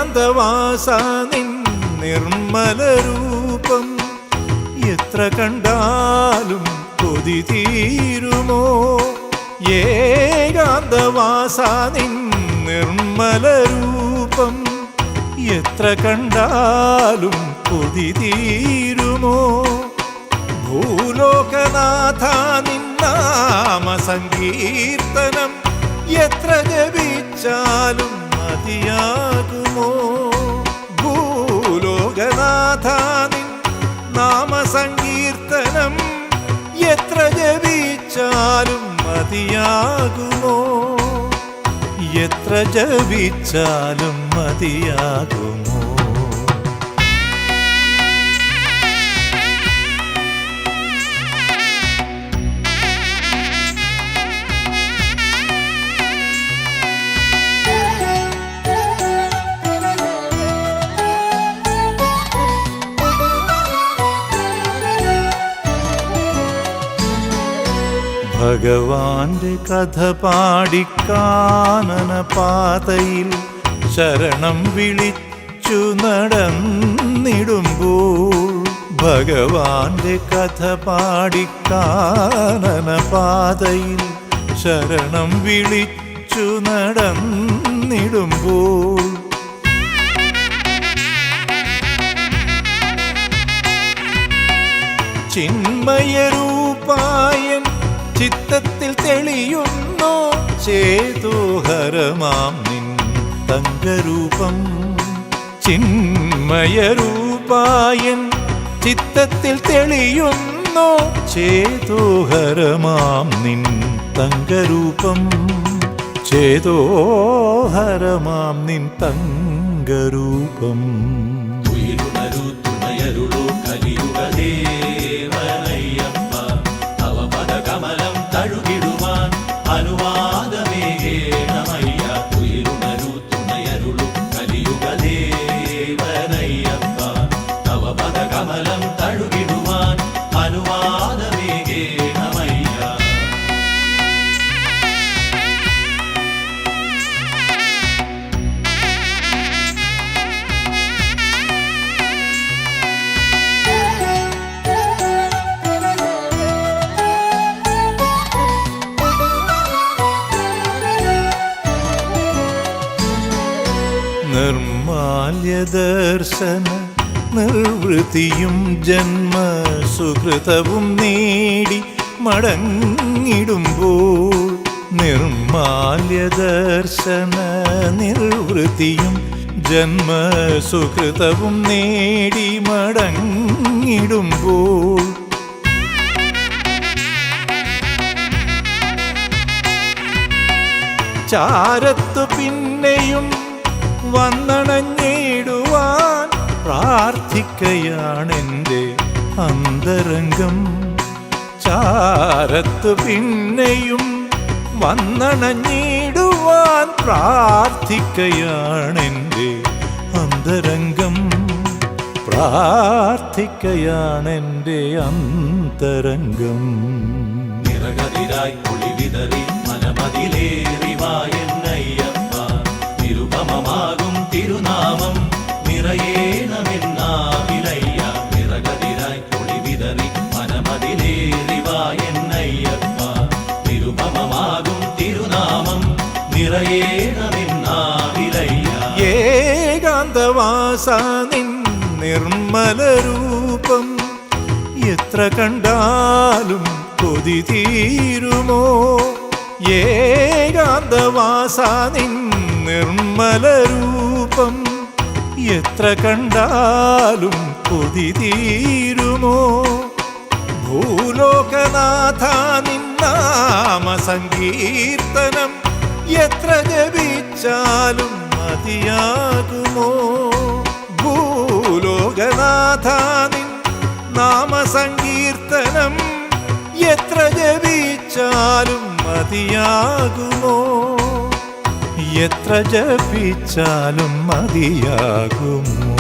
ഏകാന്തവാസ നിൻ നിർമ്മല രൂപം എത്ര കണ്ടാലും കൊതി തീരുമോ? ഏകാന്തവാസ നിൻ നിർമ്മല രൂപം എത്ര കണ്ടാലും കൊതി തീരുമോ? ഭൂലോകനാഥ നിന്നാമ സങ്കീർത്തനം എത്ര ജപിച്ചാലും മതിയാകുമോ? ഭൂലോകനാഥ നിൻ നാമസങ്കീർത്തനം എത്ര ജപിച്ചാലും മതിയാകുമോ? എത്ര ജപിച്ചാലും മതിയാകുമോ? ഭഗവാന്റെ കഥ പാടിക്കാനന പാതയിൽ ശരണം വിളിച്ചു നടന്നിടുമ്പോൾ, ഭഗവാന്റെ കഥ പാടിക്കാനന പാതയിൽ ശരണം വിളിച്ചു നടന്നിടുമ്പോൾ, ചിന്മയരൂപായൻ ചിത്തത്തിൽ തെളിയുന്നു ചേതോഹരമാം നിൻ തങ്കരൂപം. ചിന്മയരൂപായൻ ചിത്തത്തിൽ തെളിയുന്നു ചേതോഹരമാം നിൻ തങ്കരൂപം. ചേതോഹരമാം നിൻ തങ്കരൂപം. തഴുകിടുവാൻ അനുവാദമേകേണമയ്യ. ഉയരുണരു തുണയരുളു കലിയുഗ ദേവനയ്യപ്പ. തവ പദകമലം തഴുകിടുവാൻ അനുവാദമേകേണമയ്യ. നിർമാല്യദർശന നിർവൃതിയും ജന്മസുകൃതവും നേടി മടങ്ങിടുമ്പോൾ, നിർമാല്യദർശന നിർവൃതിയും ജന്മസുകൃതവും നേടി മടങ്ങിടുമ്പോൾ, ചാരത്തു പിന്നെയും വന്നണഞ്ഞിടുവാൻ പ്രാർത്ഥിക്കയാണെൻ്റെ അന്തരംഗം. ചാരത്തു പിന്നെയും വന്നണഞ്ഞിടുവാൻ പ്രാർത്ഥിക്കയാണെൻ്റെ അന്തരംഗം. പ്രാർത്ഥിക്കയാണെൻ്റെ അന്തരംഗം. നിറകതിരായി കുളിവിതറി മനമതിലേറിവായെന്നയ്യപ്പ. നിരുപമമാകും തിരുനാമം നിറയേണമെന്നാവിലയ്യ. നിറകതിരായി കുളിവിതറി മനമതിലേറിവായെന്നയ്യപ്പ. നിരുപമമാകും തിരുനാമം നിറയേണമെന്നാവിലയ്യ. ഏകാന്തവാസ നിൻ നിർമ്മല രൂപം എത്ര കണ്ടാലും കൊതി തീരുമോ? ഏകാന്തവാസ നിൻ നിർമ്മല രൂപം എത്ര കണ്ടാലും കൊതി തീരുമോ? ഭൂലോകനാഥ നിന്നാമ സങ്കീർത്തനം എത്ര ജപിച്ചാലും മതിയാകുമോ? ഭൂലോകനാഥ നിൻ നാമസങ്കീർത്തനം എത്ര ജപിച്ചാലും മതിയാകുമോ? എത്ര ജപിച്ചാലും മതിയാകുമോ?